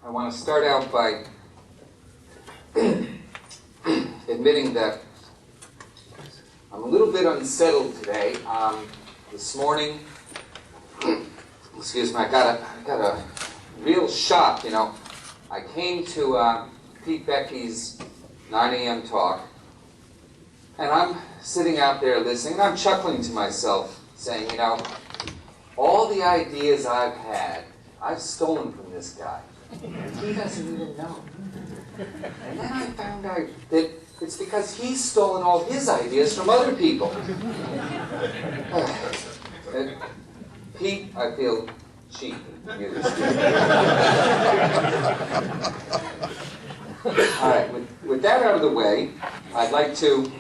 I want to start out by admitting that I'm a little bit unsettled today. This morning, excuse me, I got a real shock. I came to Pete Becky's 9 a.m. talk, and I'm sitting out there listening, and I'm chuckling to myself, saying, all the ideas I've had, I've stolen from this guy. He doesn't even know. And then I found out that it's because he's stolen all his ideas from other people. Pete, I feel cheap. All right, with that out of the way, I'd like to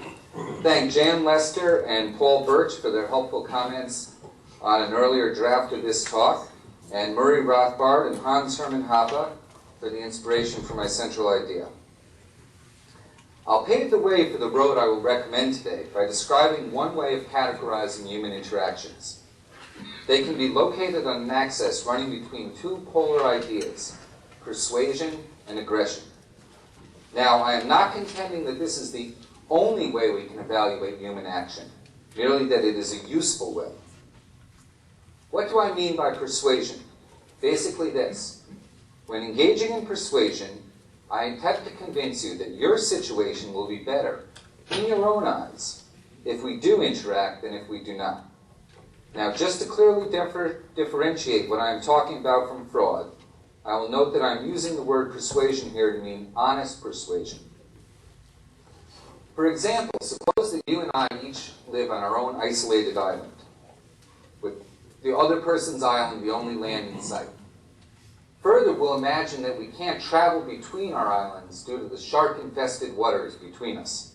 thank Jan Lester and Paul Birch for their helpful comments on an earlier draft of this talk, and Murray Rothbard and Hans Hermann Hoppe for the inspiration for my central idea. I'll pave the way for the road I will recommend today by describing one way of categorizing human interactions. They can be located on an axis running between two polar ideas, persuasion and aggression. Now, I am not contending that this is the only way we can evaluate human action, merely that it is a useful way. What do I mean by persuasion? Basically this. When engaging in persuasion, I attempt to convince you that your situation will be better, in your own eyes, if we do interact than if we do not. Now, just to clearly differentiate what I am talking about from fraud, I will note that I'm using the word persuasion here to mean honest persuasion. For example, suppose that you and I each live on our own isolated island, with the other person's island the only land in sight. Further, we'll imagine that we can't travel between our islands due to the shark-infested waters between us.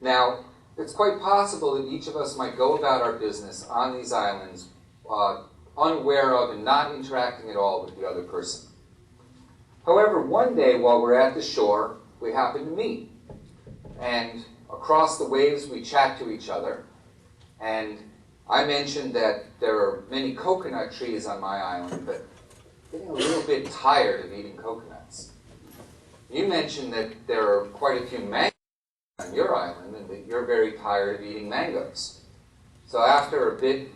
Now, it's quite possible that each of us might go about our business on these islands unaware of and not interacting at all with the other person. However, one day while we're at the shore, we happen to meet. And across the waves we chat to each other. And I mentioned that there are many coconut trees on my island, but I'm getting a little bit tired of eating coconuts. You mentioned that there are quite a few mangoes on your island and that you're very tired of eating mangoes. So after a bit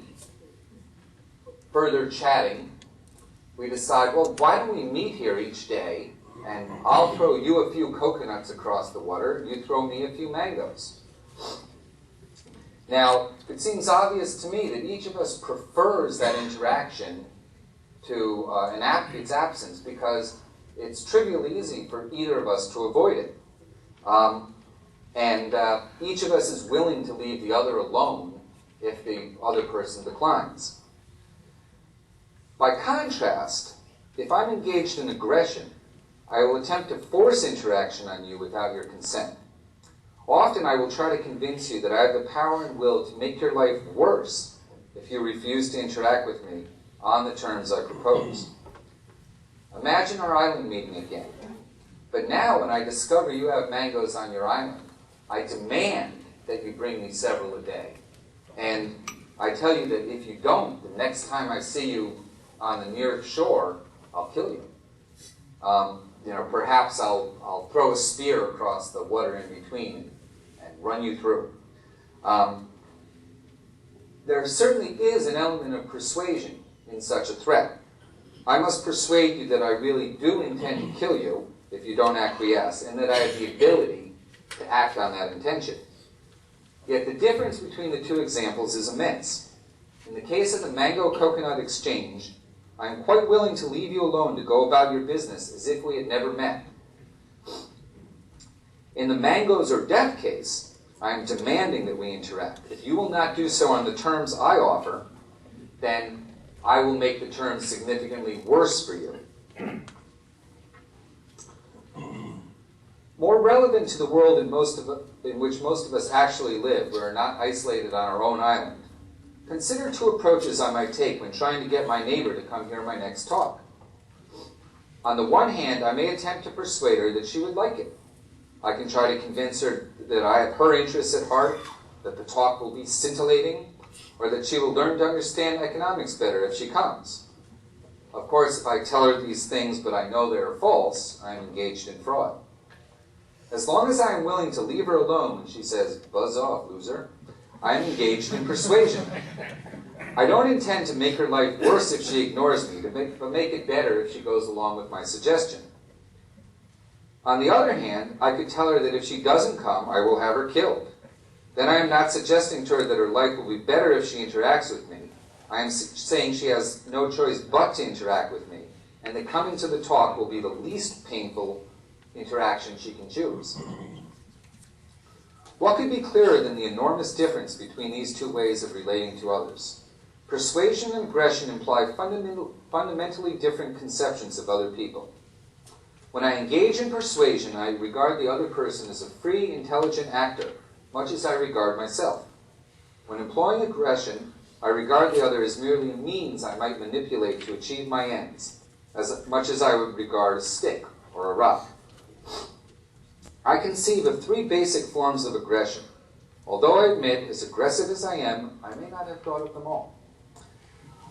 further chatting, we decide, well, why don't we meet here each day, and I'll throw you a few coconuts across the water, and you throw me a few mangoes. Now, it seems obvious to me that each of us prefers that interaction to its absence because it's trivially easy for either of us to avoid it. And each of us is willing to leave the other alone if the other person declines. By contrast, if I'm engaged in aggression, I will attempt to force interaction on you without your consent. Often I will try to convince you that I have the power and will to make your life worse if you refuse to interact with me on the terms I propose. Imagine our island meeting again. But now when I discover you have mangoes on your island, I demand that you bring me several a day. And I tell you that if you don't, the next time I see you on the near shore, I'll kill you. Perhaps I'll throw a spear across the water in between and run you through. There certainly is an element of persuasion in such a threat. I must persuade you that I really do intend to kill you if you don't acquiesce, and that I have the ability to act on that intention. Yet the difference between the two examples is immense. In the case of the mango-coconut exchange, I am quite willing to leave you alone to go about your business as if we had never met. In the mangoes or death case, I am demanding that we interact. If you will not do so on the terms I offer, then I will make the terms significantly worse for you. More relevant to the world in which most of us actually live, we are not isolated on our own island. Consider two approaches I might take when trying to get my neighbor to come hear my next talk. On the one hand, I may attempt to persuade her that she would like it. I can try to convince her that I have her interests at heart, that the talk will be scintillating, or that she will learn to understand economics better if she comes. Of course, if I tell her these things but I know they are false, I am engaged in fraud. As long as I am willing to leave her alone when she says, "Buzz off, loser," I am engaged in persuasion. I don't intend to make her life worse if she ignores me, but make it better if she goes along with my suggestion. On the other hand, I could tell her that if she doesn't come, I will have her killed. Then I am not suggesting to her that her life will be better if she interacts with me. I am saying she has no choice but to interact with me, and that coming to the talk will be the least painful interaction she can choose. What could be clearer than the enormous difference between these two ways of relating to others? Persuasion and aggression imply fundamentally different conceptions of other people. When I engage in persuasion, I regard the other person as a free, intelligent actor, much as I regard myself. When employing aggression, I regard the other as merely a means I might manipulate to achieve my ends, as much as I would regard a stick or a rock. I conceive of three basic forms of aggression. Although I admit, as aggressive as I am, I may not have thought of them all.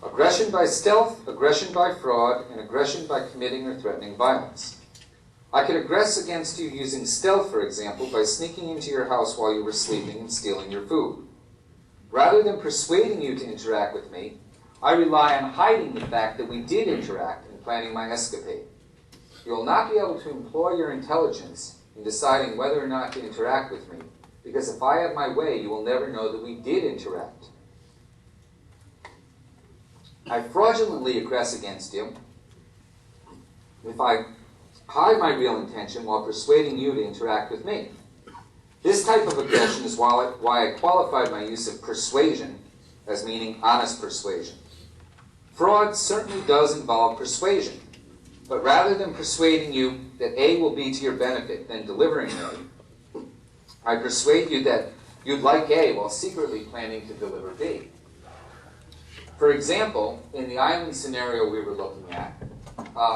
Aggression by stealth, aggression by fraud, and aggression by committing or threatening violence. I could aggress against you using stealth, for example, by sneaking into your house while you were sleeping and stealing your food. Rather than persuading you to interact with me, I rely on hiding the fact that we did interact and planning my escapade. You will not be able to employ your intelligence in deciding whether or not to interact with me, because if I have my way, you will never know that we did interact. I fraudulently aggress against you if I hide my real intention while persuading you to interact with me. This type of aggression is why I qualified my use of persuasion as meaning honest persuasion. Fraud certainly does involve persuasion, but rather than persuading you that A will be to your benefit, then delivering A, I persuade you that you'd like A while secretly planning to deliver B. For example, in the island scenario we were looking at,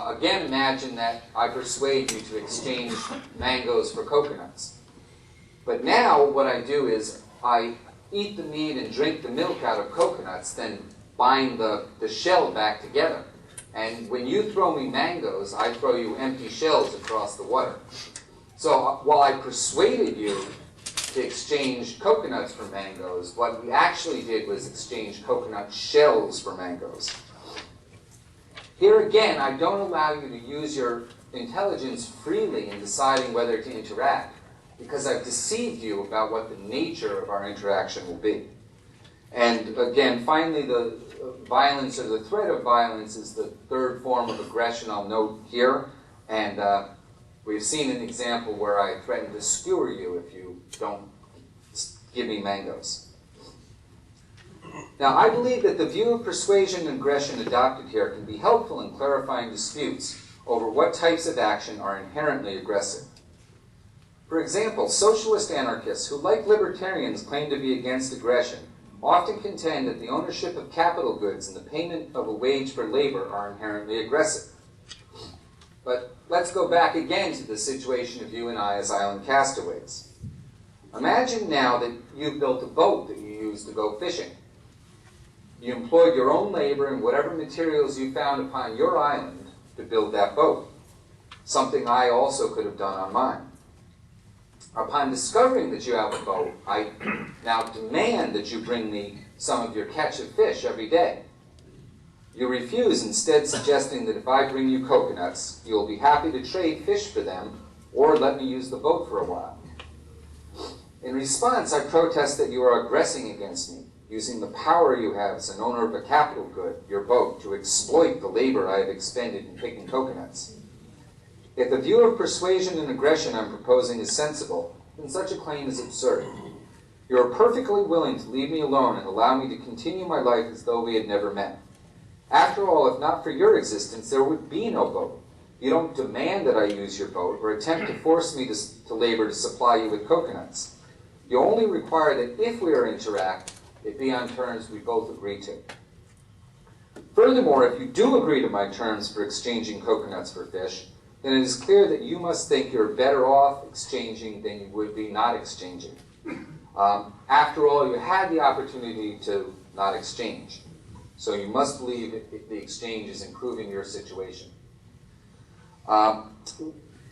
again imagine that I persuade you to exchange mangoes for coconuts. But now what I do is I eat the meat and drink the milk out of coconuts, then bind the shell back together. And when you throw me mangoes, I throw you empty shells across the water. So while I persuaded you to exchange coconuts for mangoes, what we actually did was exchange coconut shells for mangoes. Here again, I don't allow you to use your intelligence freely in deciding whether to interact, because I've deceived you about what the nature of our interaction will be. And again, finally, the violence or the threat of violence is the third form of aggression I'll note here. And we've seen an example where I threaten to skewer you if you don't give me mangoes. Now, I believe that the view of persuasion and aggression adopted here can be helpful in clarifying disputes over what types of action are inherently aggressive. For example, socialist anarchists who, like libertarians, claim to be against aggression often contend that the ownership of capital goods and the payment of a wage for labor are inherently aggressive. But let's go back again to the situation of you and I as island castaways. Imagine now that you've built a boat that you use to go fishing. You employed your own labor and whatever materials you found upon your island to build that boat, something I also could have done on mine. Upon discovering that you have a boat, I now demand that you bring me some of your catch of fish every day. You refuse, instead suggesting that if I bring you coconuts, you'll be happy to trade fish for them or let me use the boat for a while. In response, I protest that you are aggressing against me, using the power you have as an owner of a capital good, your boat, to exploit the labor I have expended in picking coconuts. If the view of persuasion and aggression I'm proposing is sensible, then such a claim is absurd. You are perfectly willing to leave me alone and allow me to continue my life as though we had never met. After all, if not for your existence, there would be no boat. You don't demand that I use your boat or attempt to force me to labor to supply you with coconuts. You only require that if we are interact, it be on terms we both agree to. Furthermore, if you do agree to my terms for exchanging coconuts for fish, then it is clear that you must think you're better off exchanging than you would be not exchanging. After all, you had the opportunity to not exchange. So you must believe the exchange is improving your situation.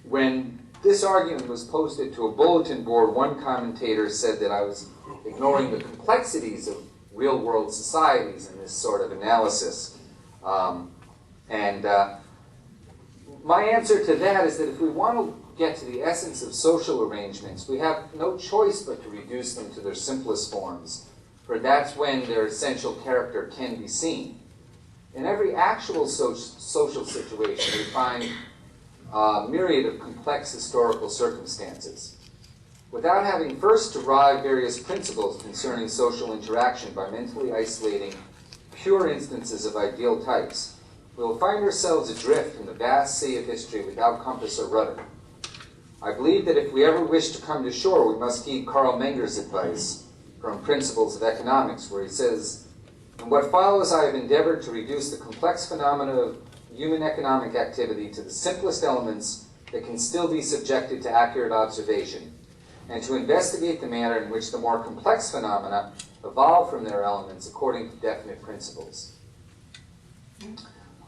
When this argument was posted to a bulletin board, one commentator said that I was ignoring the complexities of real-world societies in this sort of analysis. My answer to that is that if we want to get to the essence of social arrangements, we have no choice but to reduce them to their simplest forms, for that's when their essential character can be seen. In every actual social situation, we find a myriad of complex historical circumstances. Without having first derived various principles concerning social interaction by mentally isolating pure instances of ideal types, we will find ourselves adrift in the vast sea of history without compass or rudder. I believe that if we ever wish to come to shore, we must heed Carl Menger's advice from Principles of Economics, where he says, "In what follows, I have endeavored to reduce the complex phenomena of human economic activity to the simplest elements that can still be subjected to accurate observation, and to investigate the manner in which the more complex phenomena evolve from their elements according to definite principles."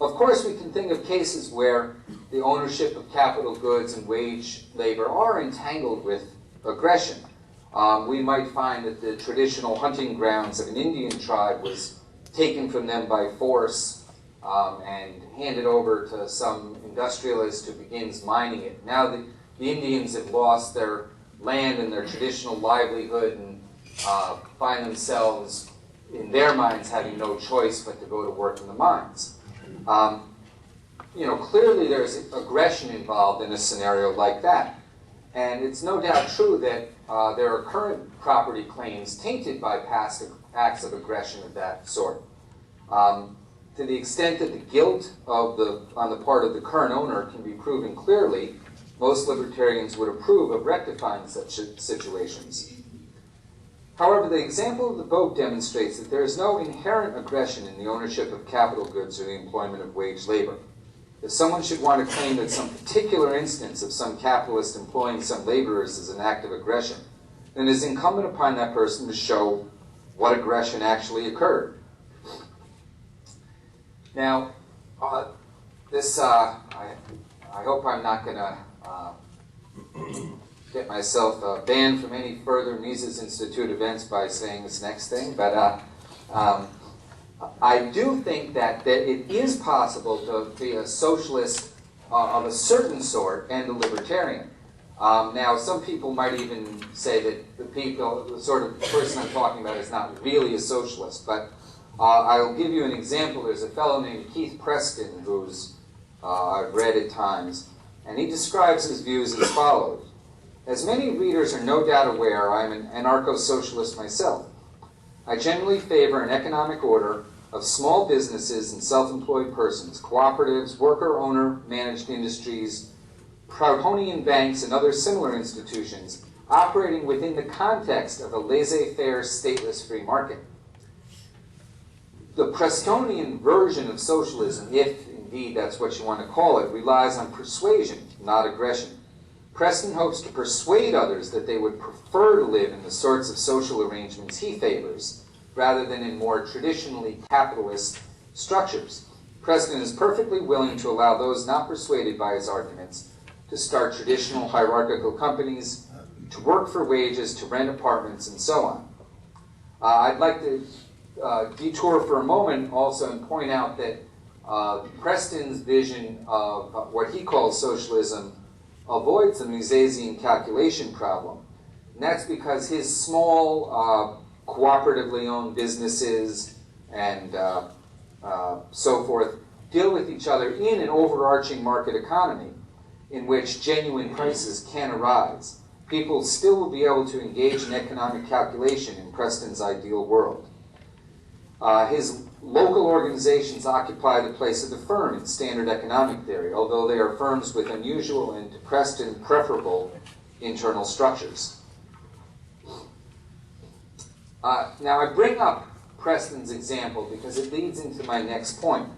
Of course, we can think of cases where the ownership of capital goods and wage labor are entangled with aggression. We might find that the traditional hunting grounds of an Indian tribe was taken from them by force and handed over to some industrialist who begins mining it. Now the Indians have lost their land and their traditional livelihood and find themselves, in their minds, having no choice but to go to work in the mines. Clearly there's aggression involved in a scenario like that. And it's no doubt true that there are current property claims tainted by past acts of aggression of that sort. To the extent that the guilt on the part of the current owner can be proven clearly, most libertarians would approve of rectifying such situations. However, the example of the boat demonstrates that there is no inherent aggression in the ownership of capital goods or the employment of wage labor. If someone should want to claim that some particular instance of some capitalist employing some laborers is an act of aggression, then it is incumbent upon that person to show what aggression actually occurred. Now, I hope I'm not going to get myself banned from any further Mises Institute events by saying this next thing, but I do think that it is possible to be a socialist of a certain sort and a libertarian. Now, some people might even say that the sort of person I'm talking about is not really a socialist, but I'll give you an example. There's a fellow named Keith Preston who's I've read at times, and he describes his views as follows. As many readers are no doubt aware, I'm an anarcho-socialist myself. I generally favor an economic order of small businesses and self-employed persons, cooperatives, worker-owner managed industries, Proudhonian banks, and other similar institutions operating within the context of a laissez-faire, stateless free market. The Prestonian version of socialism, if indeed that's what you want to call it, relies on persuasion, not aggression. Preston hopes to persuade others that they would prefer to live in the sorts of social arrangements he favors, rather than in more traditionally capitalist structures. Preston is perfectly willing to allow those not persuaded by his arguments to start traditional hierarchical companies, to work for wages, to rent apartments, and so on. I'd like to detour for a moment also and point out that Preston's vision of what he calls socialism avoids the Misesian calculation problem. And that's because his small, cooperatively owned businesses and so forth deal with each other in an overarching market economy in which genuine prices can arise. People still will be able to engage in economic calculation in Preston's ideal world. His local organizations occupy the place of the firm in standard economic theory, although they are firms with unusual and to Preston preferable internal structures. Now I bring up Preston's example because it leads into my next point.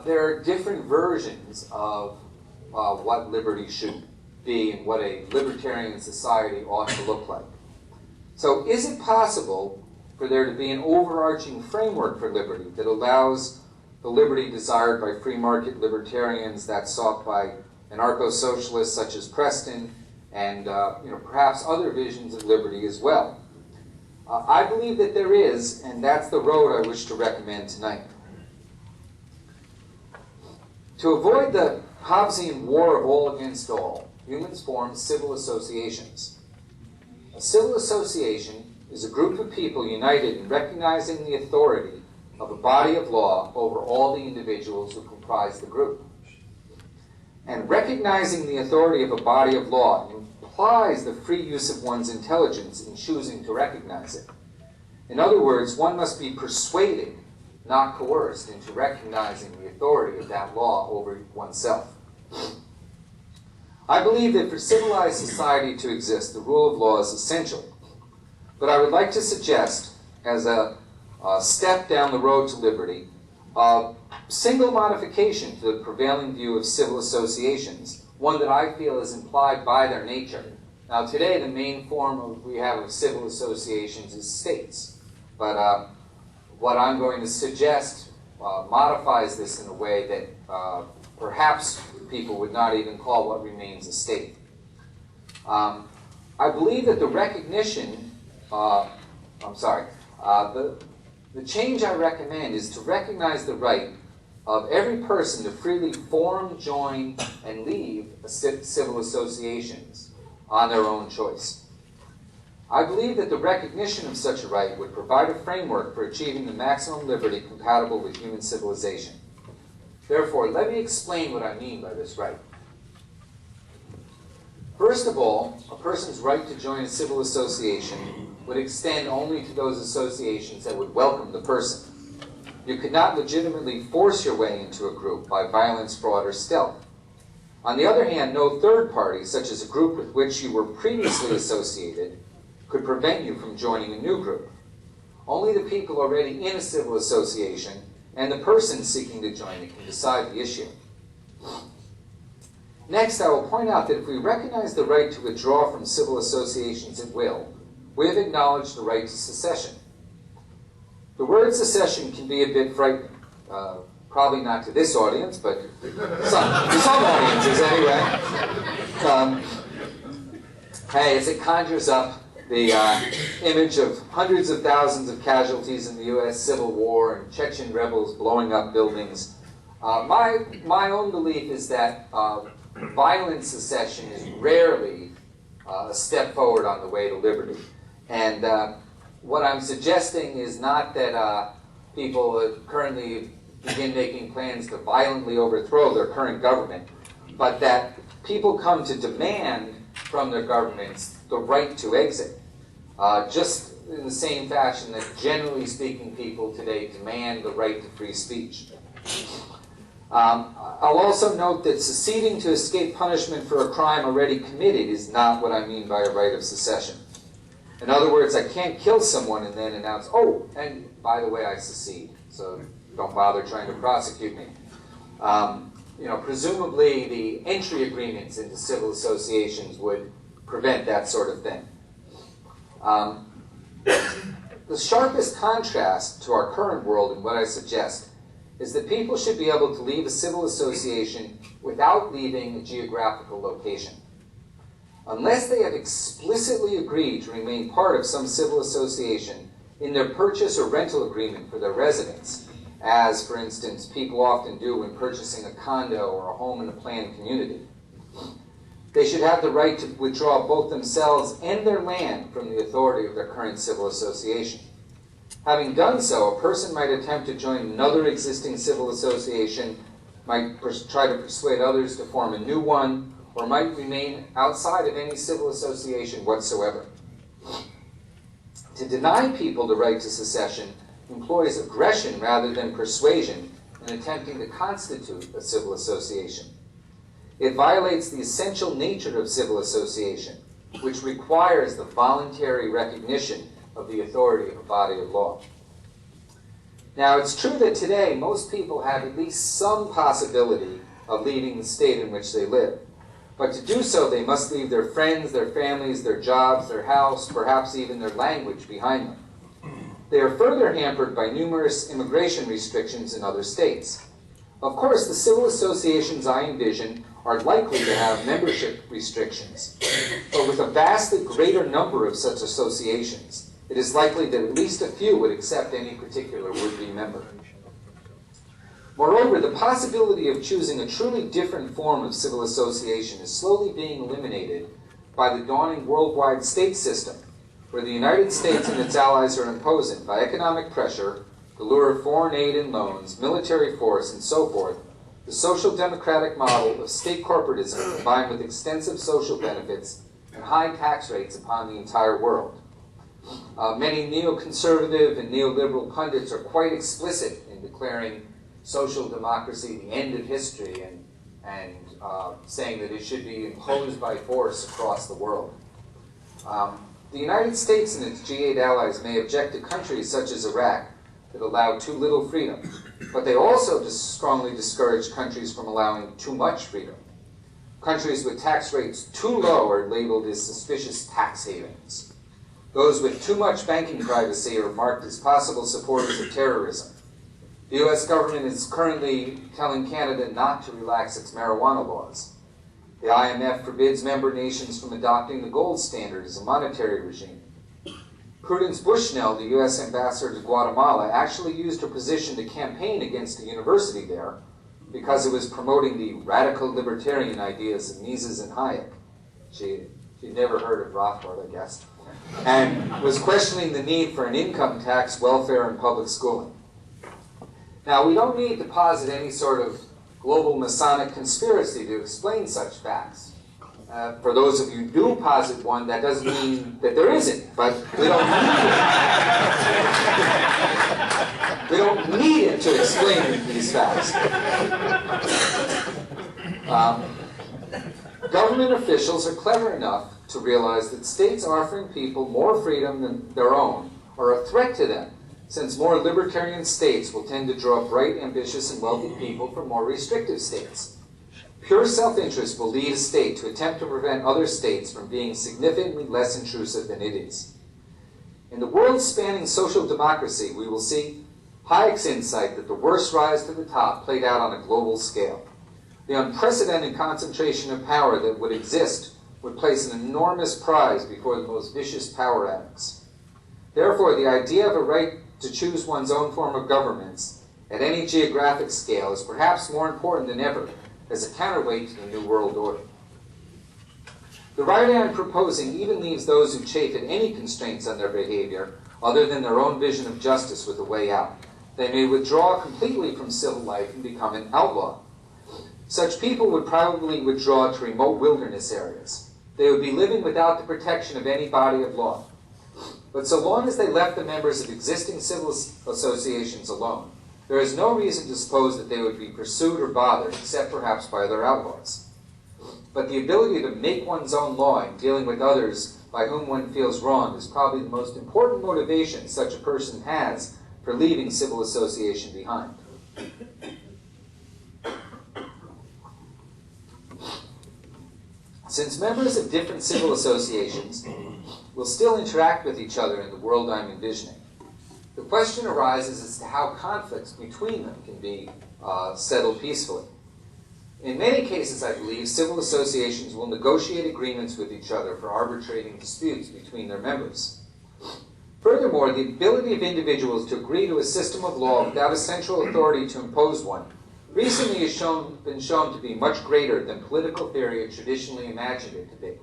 There are different versions of what liberty should be and what a libertarian society ought to look like. So is it possible for there to be an overarching framework for liberty that allows the liberty desired by free market libertarians, that's sought by anarcho-socialists such as Preston, and perhaps other visions of liberty as well. I believe that there is, and that's the road I wish to recommend tonight. To avoid the Hobbesian war of all against all, humans form civil associations. A civil association is a group of people united in recognizing the authority of a body of law over all the individuals who comprise the group. And recognizing the authority of a body of law implies the free use of one's intelligence in choosing to recognize it. In other words, one must be persuaded, not coerced, into recognizing the authority of that law over oneself. I believe that for civilized society to exist, the rule of law is essential. But I would like to suggest, as a step down the road to liberty, a single modification to the prevailing view of civil associations, one that I feel is implied by their nature. Now today the main form we have of civil associations is states, but what I'm going to suggest modifies this in a way that perhaps people would not even call what remains a state. I believe that the recognition, the change I recommend is to recognize the right of every person to freely form, join, and leave civil associations on their own choice. I believe that the recognition of such a right would provide a framework for achieving the maximum liberty compatible with human civilization. Therefore, let me explain what I mean by this right. First of all, a person's right to join a civil association would extend only to those associations that would welcome the person. You could not legitimately force your way into a group by violence, fraud, or stealth. On the other hand, no third party, such as a group with which you were previously associated, could prevent you from joining a new group. Only the people already in a civil association and the person seeking to join it can decide the issue. Next, I will point out that if we recognize the right to withdraw from civil associations at will, we have acknowledged the right to secession. The word secession can be a bit frightening. Probably not to this audience, but to some audiences anyway. As it conjures up the image of hundreds of thousands of casualties in the U.S. Civil War and Chechen rebels blowing up buildings. My own belief is that violent secession is rarely a step forward on the way to liberty. And what I'm suggesting is not that people currently begin making plans to violently overthrow their current government, but that people come to demand from their governments the right to exit, just in the same fashion that, generally speaking, people today demand the right to free speech. I'll also note that seceding to escape punishment for a crime already committed is not what I mean by a right of secession. In other words, I can't kill someone and then announce, oh, and by the way, I secede, so don't bother trying to prosecute me. Presumably the entry agreements into civil associations would prevent that sort of thing. The sharpest contrast to our current world in what I suggest is that people should be able to leave a civil association without leaving a geographical location. Unless they have explicitly agreed to remain part of some civil association in their purchase or rental agreement for their residence, as, for instance, people often do when purchasing a condo or a home in a planned community, they should have the right to withdraw both themselves and their land from the authority of their current civil association. Having done so, a person might attempt to join another existing civil association, might try to persuade others to form a new one, or might remain outside of any civil association whatsoever. To deny people the right to secession employs aggression rather than persuasion in attempting to constitute a civil association. It violates the essential nature of civil association, which requires the voluntary recognition of the authority of a body of law. Now, it's true that today most people have at least some possibility of leaving the state in which they live. But to do so, they must leave their friends, their families, their jobs, their house, perhaps even their language behind them. They are further hampered by numerous immigration restrictions in other states. Of course, the civil associations I envision are likely to have membership restrictions, but with a vastly greater number of such associations, it is likely that at least a few would accept any particular would-be member. Moreover, the possibility of choosing a truly different form of civil association is slowly being eliminated by the dawning worldwide state system, where the United States and its allies are imposing, by economic pressure, the lure of foreign aid and loans, military force, and so forth, the social democratic model of state corporatism combined with extensive social benefits and high tax rates upon the entire world. Many neoconservative and neoliberal pundits are quite explicit in declaring social democracy the end of history and saying that it should be imposed by force across the world. The United States and its G8 allies may object to countries such as Iraq that allow too little freedom, but they also strongly discourage countries from allowing too much freedom. Countries with tax rates too low are labeled as suspicious tax havens. Those with too much banking privacy are marked as possible supporters of terrorism. The U.S. government is currently telling Canada not to relax its marijuana laws. The IMF forbids member nations from adopting the gold standard as a monetary regime. Prudence Bushnell, the U.S. ambassador to Guatemala, actually used her position to campaign against a university there because it was promoting the radical libertarian ideas of Mises and Hayek. She'd never heard of Rothbard, I guess, and was questioning the need for an income tax, welfare, and public schooling. Now, we don't need to posit any sort of global Masonic conspiracy to explain such facts. For those of you who do posit one, that doesn't mean that there isn't, but we don't need it. We don't need it to explain these facts. Government officials are clever enough to realize that states offering people more freedom than their own are a threat to them, since more libertarian states will tend to draw bright, ambitious, and wealthy people from more restrictive states. Pure self-interest will lead a state to attempt to prevent other states from being significantly less intrusive than it is. In the world-spanning social democracy, we will see Hayek's insight that the worst rise to the top played out on a global scale. The unprecedented concentration of power that would exist would place an enormous prize before the most vicious power addicts. Therefore, the idea of a right to choose one's own form of governments at any geographic scale is perhaps more important than ever as a counterweight to the New World Order. The right I am proposing even leaves those who chafe at any constraints on their behavior other than their own vision of justice with a way out. They may withdraw completely from civil life and become an outlaw. Such people would probably withdraw to remote wilderness areas. They would be living without the protection of any body of law. But so long as they left the members of existing civil associations alone, there is no reason to suppose that they would be pursued or bothered, except perhaps by other outlaws. But the ability to make one's own law in dealing with others by whom one feels wronged is probably the most important motivation such a person has for leaving civil association behind. Since members of different civil associations will still interact with each other in the world I'm envisioning, the question arises as to how conflicts between them can be settled peacefully. In many cases, I believe, civil associations will negotiate agreements with each other for arbitrating disputes between their members. Furthermore, the ability of individuals to agree to a system of law without a central authority to impose one recently has been shown to be much greater than political theory had traditionally imagined it to be.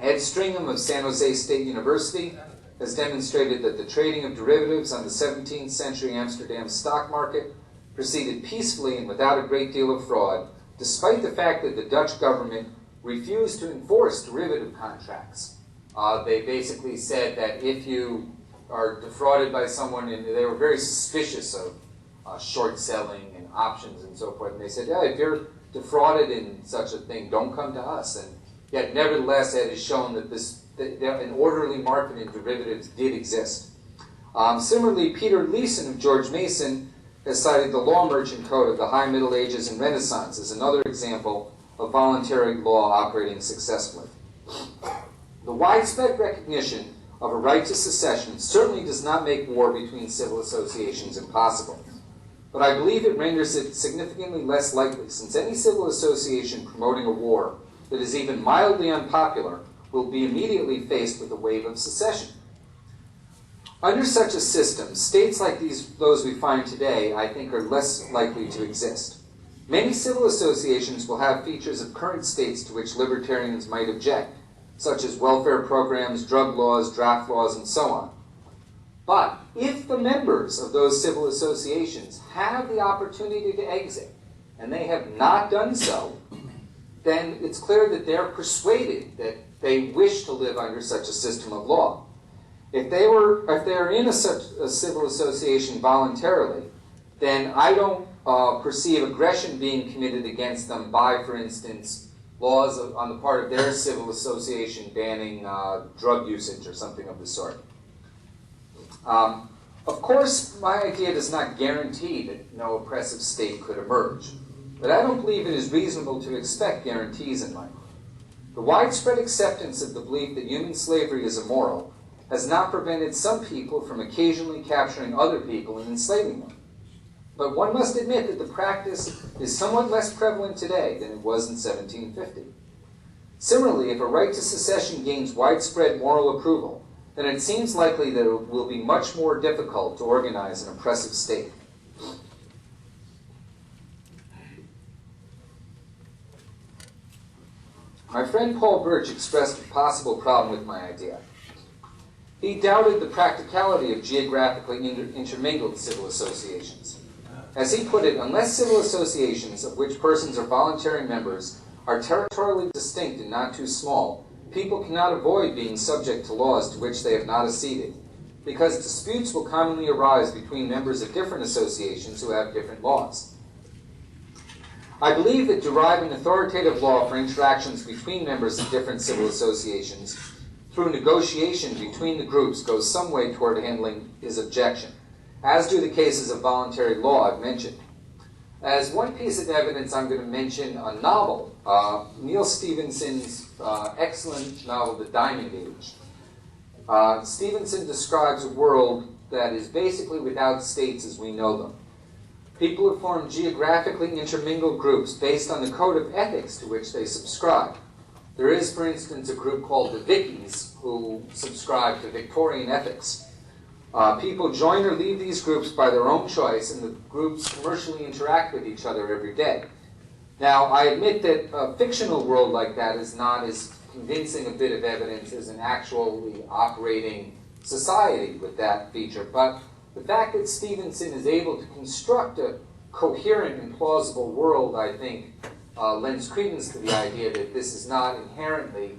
Ed Stringham of San Jose State University has demonstrated that the trading of derivatives on the 17th century Amsterdam stock market proceeded peacefully and without a great deal of fraud, despite the fact that the Dutch government refused to enforce derivative contracts. They basically said that if you are defrauded by someone, and they were very suspicious of short selling and options and so forth, and they said, yeah, if you're defrauded in such a thing, don't come to us. And yet, nevertheless, it has shown that an orderly market in derivatives did exist. Similarly, Peter Leeson of George Mason has cited the Law Merchant Code of the High Middle Ages and Renaissance as another example of voluntary law operating successfully. The widespread recognition of a right to secession certainly does not make war between civil associations impossible. But I believe it renders it significantly less likely, since any civil association promoting a war that is even mildly unpopular will be immediately faced with a wave of secession. Under such a system, states like those we find today, I think, are less likely to exist. Many civil associations will have features of current states to which libertarians might object, such as welfare programs, drug laws, draft laws, and so on. But if the members of those civil associations have the opportunity to exit, and they have not done so, then it's clear that they're persuaded that they wish to live under such a system of law. If they are in such a civil association voluntarily, then I don't perceive aggression being committed against them by, for instance, laws on the part of their civil association banning drug usage or something of the sort. Of course, my idea does not guarantee that no oppressive state could emerge, but I don't believe it is reasonable to expect guarantees in life. The widespread acceptance of the belief that human slavery is immoral has not prevented some people from occasionally capturing other people and enslaving them. But one must admit that the practice is somewhat less prevalent today than it was in 1750. Similarly, if a right to secession gains widespread moral approval, then it seems likely that it will be much more difficult to organize an oppressive state. My friend Paul Birch expressed a possible problem with my idea. He doubted the practicality of geographically intermingled civil associations. As he put it, unless civil associations of which persons are voluntary members are territorially distinct and not too small, people cannot avoid being subject to laws to which they have not acceded, because disputes will commonly arise between members of different associations who have different laws. I believe that deriving authoritative law for interactions between members of different civil associations through negotiation between the groups goes some way toward handling his objection, as do the cases of voluntary law I've mentioned. As one piece of evidence, I'm going to mention a novel, Neal Stephenson's excellent novel, The Diamond Age. Stephenson describes a world that is basically without states as we know them. People have formed geographically intermingled groups based on the code of ethics to which they subscribe. There is, for instance, a group called the Vickies who subscribe to Victorian ethics. People join or leave these groups by their own choice, and the groups commercially interact with each other every day. Now, I admit that a fictional world like that is not as convincing a bit of evidence as an actually operating society with that feature, but the fact that Stevenson is able to construct a coherent and plausible world, I think, lends credence to the idea that this is not inherently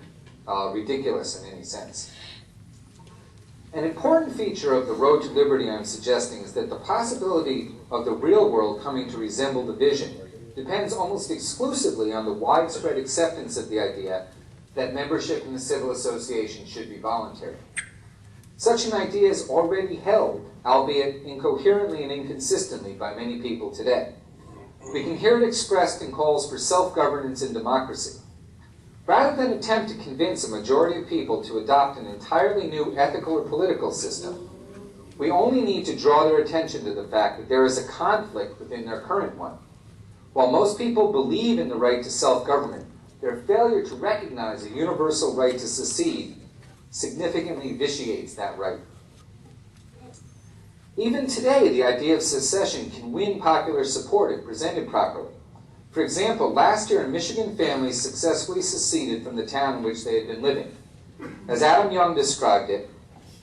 ridiculous in any sense. An important feature of the road to liberty I'm suggesting is that the possibility of the real world coming to resemble the vision depends almost exclusively on the widespread acceptance of the idea that membership in a civil association should be voluntary. Such an idea is already held, albeit incoherently and inconsistently, by many people today. We can hear it expressed in calls for self-governance and democracy. Rather than attempt to convince a majority of people to adopt an entirely new ethical or political system, we only need to draw their attention to the fact that there is a conflict within their current one. While most people believe in the right to self-government, their failure to recognize a universal right to secede significantly vitiates that right. Even today, the idea of secession can win popular support if presented properly. For example, last year a Michigan family successfully seceded from the town in which they had been living. As Adam Young described it,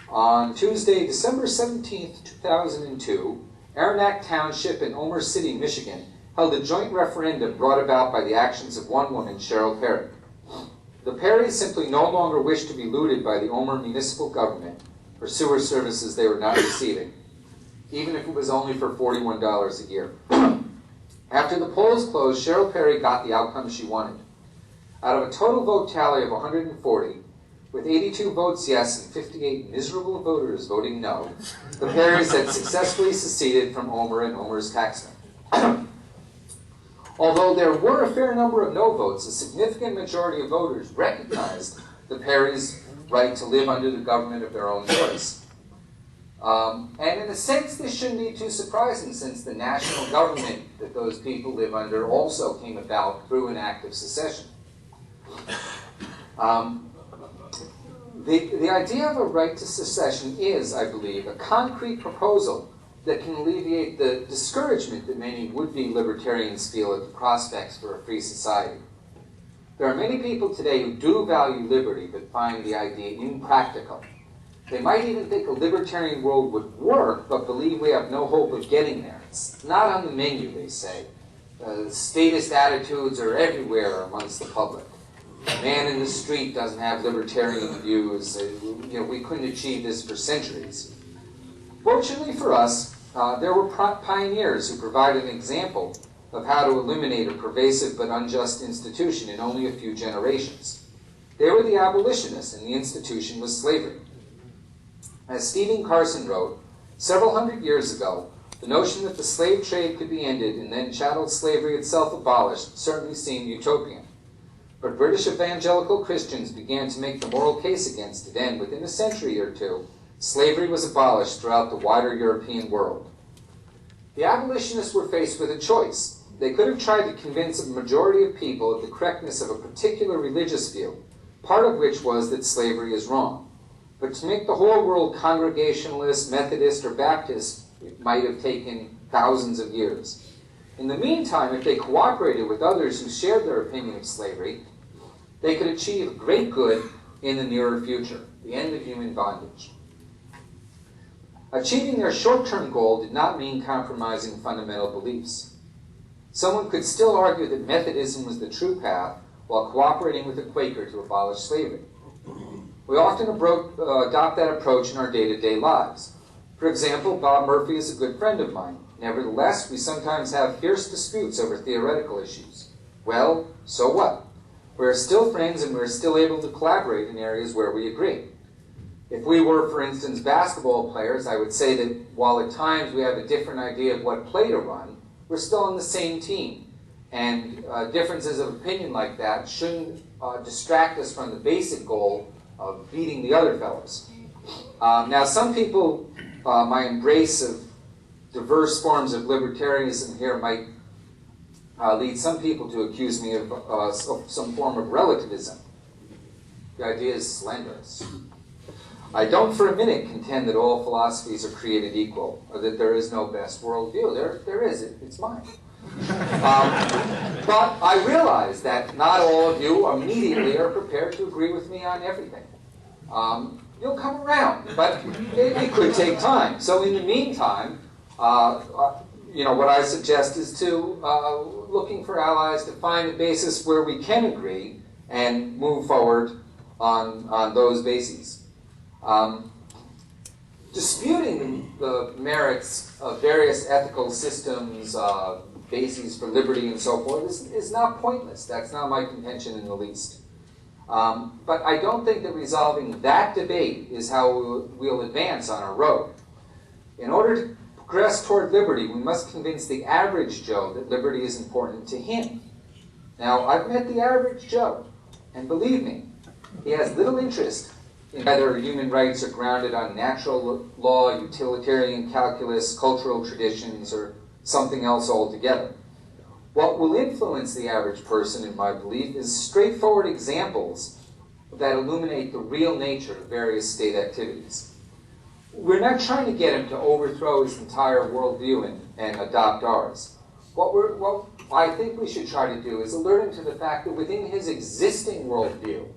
on Tuesday, December 17, 2002, Aranac Township in Omer City, Michigan, held a joint referendum brought about by the actions of one woman, Cheryl Perry. The Perrys simply no longer wished to be looted by the Omer municipal government for sewer services they were not receiving, even if it was only for $41 a year. After the polls closed, Cheryl Perry got the outcome she wanted. Out of a total vote tally of 140, with 82 votes yes and 58 miserable voters voting no, the Perrys had successfully seceded from Omer and Omer's taxman. Although there were a fair number of no votes, a significant majority of voters recognized the Perrys right to live under the government of their own choice. And in a sense, this shouldn't be too surprising, since the national government that those people live under also came about through an act of secession. The idea of a right to secession is, I believe, a concrete proposal that can alleviate the discouragement that many would-be libertarians feel at the prospects for a free society. There are many people today who do value liberty but find the idea impractical. They might even think a libertarian world would work, but believe we have no hope of getting there. It's not on the menu, they say. Statist attitudes are everywhere amongst the public. The man in the street doesn't have libertarian views. We couldn't achieve this for centuries. Fortunately for us, there were pioneers who provided an example of how to eliminate a pervasive but unjust institution in only a few generations. They were the abolitionists, and the institution was slavery. As Stephen Carson wrote, several hundred years ago, the notion that the slave trade could be ended and then chattel slavery itself abolished certainly seemed utopian. But British evangelical Christians began to make the moral case against it, and within a century or two, slavery was abolished throughout the wider European world. The abolitionists were faced with a choice. They could have tried to convince a majority of people of the correctness of a particular religious view, part of which was that slavery is wrong. But to make the whole world Congregationalist, Methodist, or Baptist, it might have taken thousands of years. In the meantime, if they cooperated with others who shared their opinion of slavery, they could achieve great good in the nearer future, the end of human bondage. Achieving their short-term goal did not mean compromising fundamental beliefs. Someone could still argue that Methodism was the true path while cooperating with a Quaker to abolish slavery. We often adopt that approach in our day-to-day lives. For example, Bob Murphy is a good friend of mine. Nevertheless, we sometimes have fierce disputes over theoretical issues. Well, so what? We're still friends, and we're still able to collaborate in areas where we agree. If we were, for instance, basketball players, I would say that while at times we have a different idea of what play to run, we're still on the same team. And differences of opinion like that shouldn't distract us from the basic goal of beating the other fellows. Now, some people, my embrace of diverse forms of libertarianism here might lead some people to accuse me of some form of relativism. The idea is slanderous. I don't for a minute contend that all philosophies are created equal, or that there is no best worldview. There is. It's mine. But I realize that not all of you immediately are prepared to agree with me on everything. You'll come around, but it could take time. So in the meantime, what I suggest is to looking for allies to find a basis where we can agree and move forward on those bases. Disputing the merits of various ethical systems, bases for liberty and so forth is not pointless. That's not my contention in the least. But I don't think that resolving that debate is how we'll advance on our road. In order to progress toward liberty, we must convince the average Joe that liberty is important to him. Now, I've met the average Joe, and believe me, he has little interest in whether human rights are grounded on natural law, utilitarian calculus, cultural traditions, or something else altogether. What will influence the average person, in my belief, is straightforward examples that illuminate the real nature of various state activities. We're not trying to get him to overthrow his entire worldview and adopt ours. What I think we should try to do is alert him to the fact that within his existing worldview,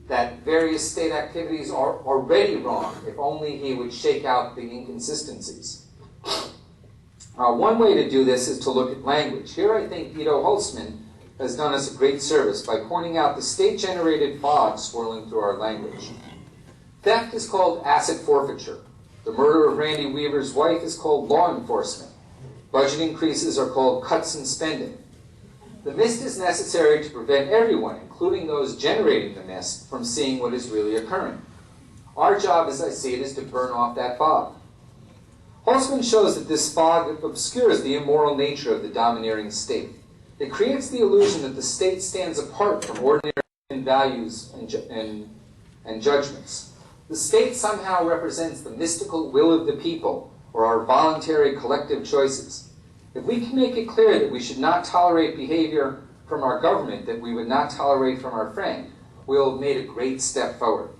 that various state activities are already wrong, if only he would shake out the inconsistencies. One way to do this is to look at language. Here I think Ido Holtzman has done us a great service by pointing out the state-generated fog swirling through our language. Theft is called asset forfeiture. The murder of Randy Weaver's wife is called law enforcement. Budget increases are called cuts in spending. The mist is necessary to prevent everyone, including those generating the mist, from seeing what is really occurring. Our job, as I see it, is to burn off that fog. Holtzman shows that this fog obscures the immoral nature of the domineering state. It creates the illusion that the state stands apart from ordinary human values and and judgments. The state somehow represents the mystical will of the people, or our voluntary collective choices. If we can make it clear that we should not tolerate behavior from our government that we would not tolerate from our friend, we'll have made a great step forward.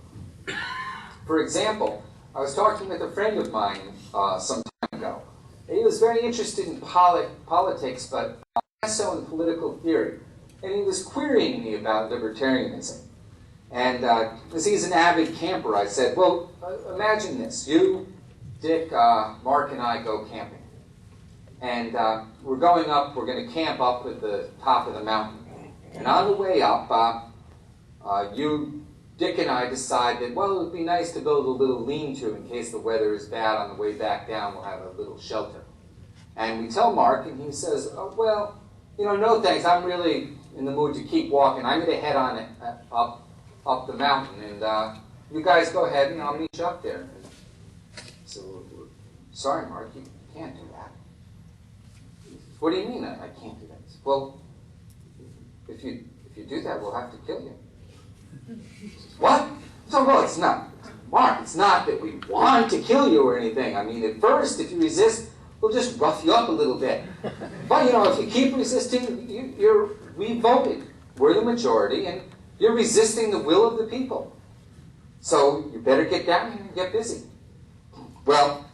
For example, I was talking with a friend of mine some time ago. He was very interested in politics, but less so in political theory. And he was querying me about libertarianism. And as he's an avid camper, I said, well, imagine this. You, Dick, Mark, and I go camping. And we're going to camp up at the top of the mountain. And on the way up, Dick and I decide that, well, it would be nice to build a little lean-to in case the weather is bad. On the way back down, we'll have a little shelter. And we tell Mark, and he says, oh, well, no thanks. I'm really in the mood to keep walking. I'm going to head on up the mountain, and you guys go ahead, and I'll meet you up there. So, sorry, Mark, you can't do that. What do you mean I can't do that? Well, if you do that, we'll have to kill you. What? So, well, it's not, Mark, it's not that we want to kill you or anything. I mean, at first, if you resist, we'll just rough you up a little bit. But, if you keep resisting, we voted. We're the majority, and you're resisting the will of the people. So you better get down here and get busy. Well,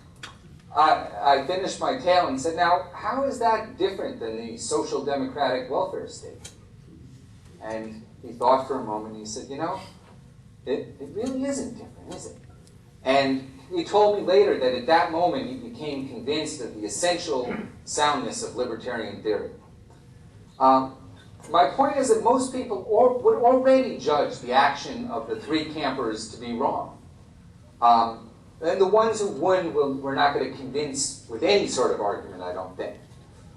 I finished my tale and said, now, how is that different than the social democratic welfare state? And he thought for a moment, and he said, it really isn't different, is it? And he told me later that at that moment he became convinced of the essential soundness of libertarian theory. My point is that most people would already judge the action of the three campers to be wrong. And the ones who wouldn't, we're not going to convince with any sort of argument, I don't think.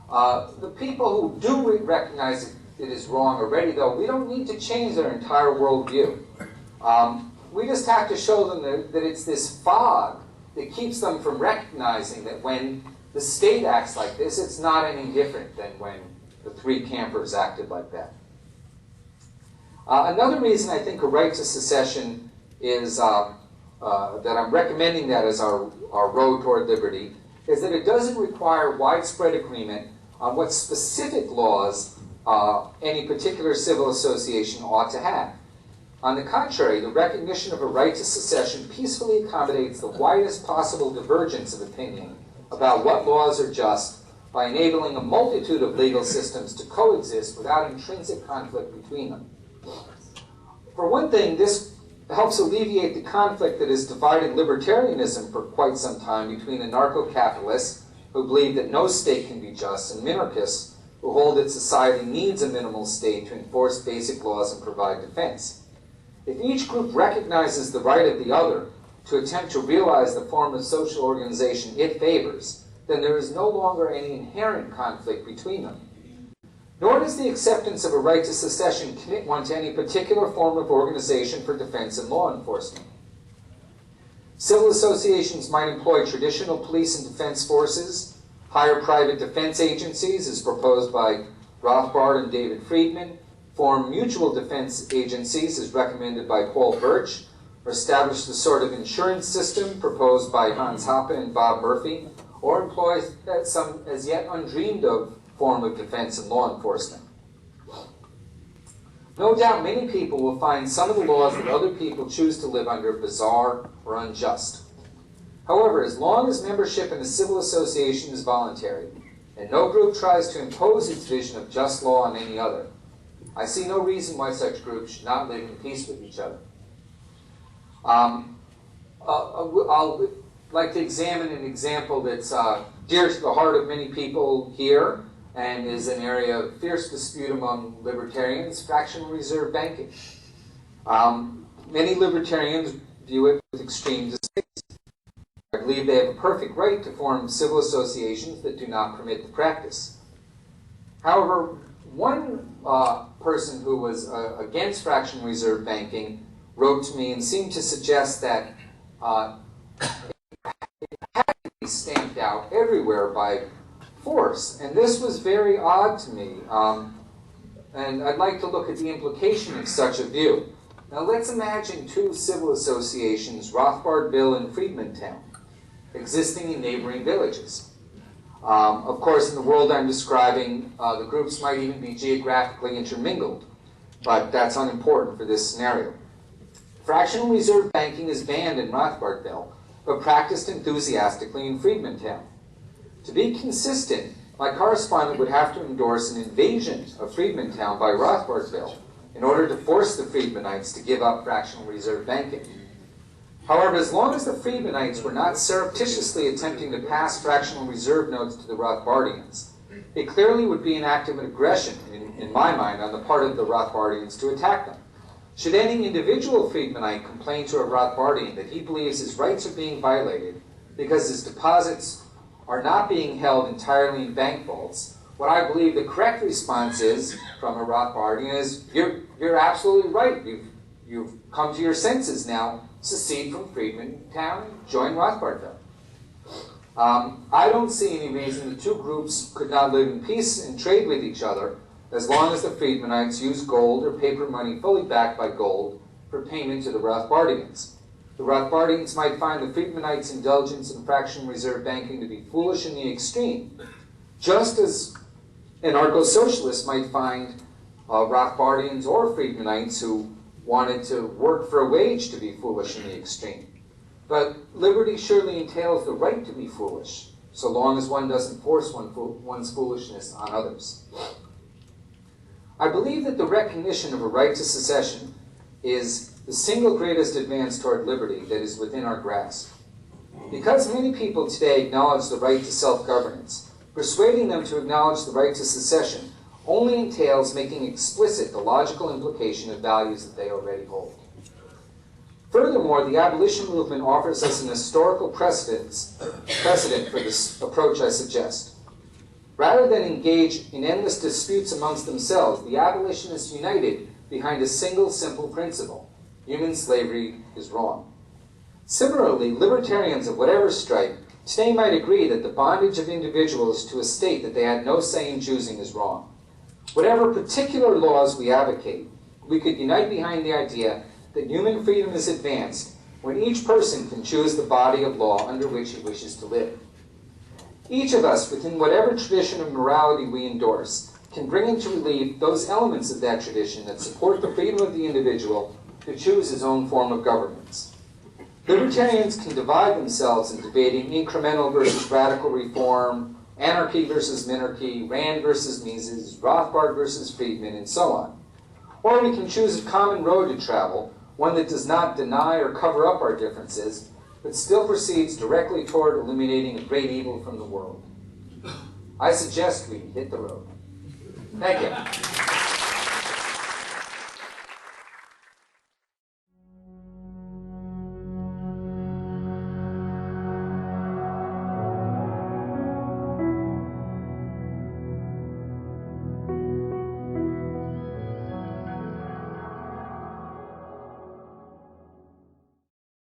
The people who do recognize it is wrong already, though, we don't need to change their entire worldview. We just have to show them that it's this fog that keeps them from recognizing that when the state acts like this, it's not any different than when the three campers acted like that. Another reason I think a right to secession is, that I'm recommending that as our road toward liberty, is that it doesn't require widespread agreement on what specific laws any particular civil association ought to have. On the contrary, the recognition of a right to secession peacefully accommodates the widest possible divergence of opinion about what laws are just by enabling a multitude of legal systems to coexist without intrinsic conflict between them. For one thing, this helps alleviate the conflict that has divided libertarianism for quite some time between anarcho-capitalists who believe that no state can be just and minarchists who hold that society needs a minimal state to enforce basic laws and provide defense. If each group recognizes the right of the other to attempt to realize the form of social organization it favors, then there is no longer any inherent conflict between them. Nor does the acceptance of a right to secession commit one to any particular form of organization for defense and law enforcement. Civil associations might employ traditional police and defense forces, hire private defense agencies, as proposed by Rothbard and David Friedman, form mutual defense agencies, as recommended by Paul Birch, or establish the sort of insurance system proposed by Hans Hoppe and Bob Murphy, or employ some as yet undreamed of form of defense and law enforcement. No doubt many people will find some of the laws that other people choose to live under bizarre or unjust. However, as long as membership in a civil association is voluntary, and no group tries to impose its vision of just law on any other, I see no reason why such groups should not live in peace with each other. I'll like to examine an example that's dear to the heart of many people here and is an area of fierce dispute among libertarians: fractional reserve banking. Many libertarians view it with extreme distaste. I believe they have a perfect right to form civil associations that do not permit the practice. However, one person who was against fractional reserve banking wrote to me and seemed to suggest that it had to be stamped out everywhere by force. And this was very odd to me. And I'd like to look at the implication of such a view. Now let's imagine two civil associations, Rothbardville and Friedmantown, existing in neighboring villages. Of course, in the world I'm describing, the groups might even be geographically intermingled, but that's unimportant for this scenario. Fractional reserve banking is banned in Rothbardville, but practiced enthusiastically in Friedmantown. To be consistent, my correspondent would have to endorse an invasion of Friedmantown by Rothbardville in order to force the Friedmanites to give up fractional reserve banking. However, as long as the Friedmanites were not surreptitiously attempting to pass fractional reserve notes to the Rothbardians, it clearly would be an act of aggression, in my mind, on the part of the Rothbardians to attack them. Should any individual Friedmanite complain to a Rothbardian that he believes his rights are being violated because his deposits are not being held entirely in bank vaults, what I believe the correct response is from a Rothbardian is, you're absolutely right. You've come to your senses now. Secede from Friedmantown and join Rothbardville. I don't see any reason the two groups could not live in peace and trade with each other as long as the Friedmanites use gold or paper money fully backed by gold for payment to the Rothbardians. The Rothbardians might find the Friedmanites' indulgence in fractional reserve banking to be foolish in the extreme, just as anarcho-socialists might find Rothbardians or Friedmanites who wanted to work for a wage to be foolish in the extreme. But liberty surely entails the right to be foolish, so long as one doesn't force one's foolishness on others. I believe that the recognition of a right to secession is the single greatest advance toward liberty that is within our grasp. Because many people today acknowledge the right to self-governance, persuading them to acknowledge the right to secession only entails making explicit the logical implication of values that they already hold. Furthermore, the abolition movement offers us an historical precedent for this approach I suggest. Rather than engage in endless disputes amongst themselves, the abolitionists united behind a single simple principle: human slavery is wrong. Similarly, libertarians of whatever stripe today might agree that the bondage of individuals to a state that they had no say in choosing is wrong. Whatever particular laws we advocate, we could unite behind the idea that human freedom is advanced when each person can choose the body of law under which he wishes to live. Each of us, within whatever tradition of morality we endorse, can bring into relief those elements of that tradition that support the freedom of the individual to choose his own form of governance. Libertarians can divide themselves in debating incremental versus radical reform, anarchy versus minarchy, Rand versus Mises, Rothbard versus Friedman, and so on. Or we can choose a common road to travel, one that does not deny or cover up our differences, but still proceeds directly toward eliminating a great evil from the world. I suggest we hit the road. Thank you.